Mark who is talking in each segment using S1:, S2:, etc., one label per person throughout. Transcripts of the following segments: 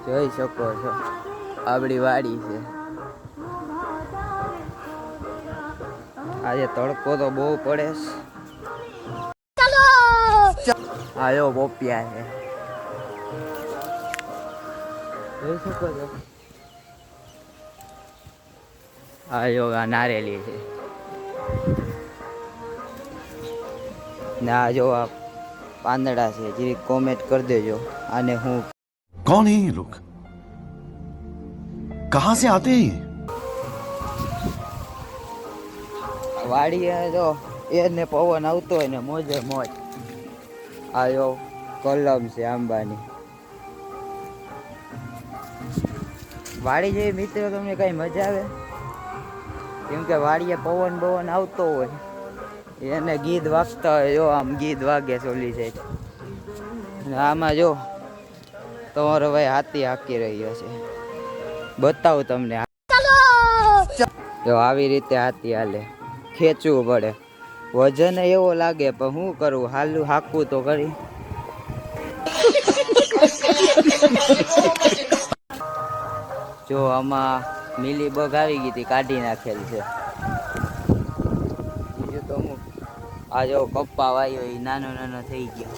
S1: જોઈ શકો છો આપણી વાડી છે. આજે તડકો તો બહુ પડે છે. આયો પોપિયા છે જોઈ શકો છો. આયો આ નારેલી છે ના જો આ પાંદડા છે. જે કોમેન્ટ કરી દેજો આને હું
S2: कौन है ये लोग कहां से आते हैं
S1: વાડીએ જો એને પવન આવતો હોય ને મોજે મોજ. આયો કલમ છે આંબાની. વાડી જેવી મિત્રો તમને કઈ મજા આવે? કેમ કે વાડીએ પવન બવન આવતો હોય એને ગીત વાગતા હોય. જો આમ ગીત વાગે ચોલી જાય. આમાં જો તમારો ભાઈ હાથી હાકી રહ્યો છે. બતાવું તમને. જો આવી રીતે હાથી હાલે. ખેંચવું પડે. વજન એવો લાગે પણ શું કરવું, હાલું હાકવું તો કરી. જો આમાં મિલી બગ આવી ગઈ હતી, કાઢી નાખેલ છે. બીજું તો અમુક આ જો કપ્પા વાયો એ નાનો નાનો થઈ ગયો.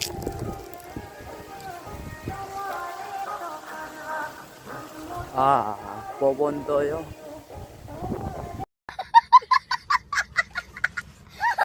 S1: હા પવન તો જો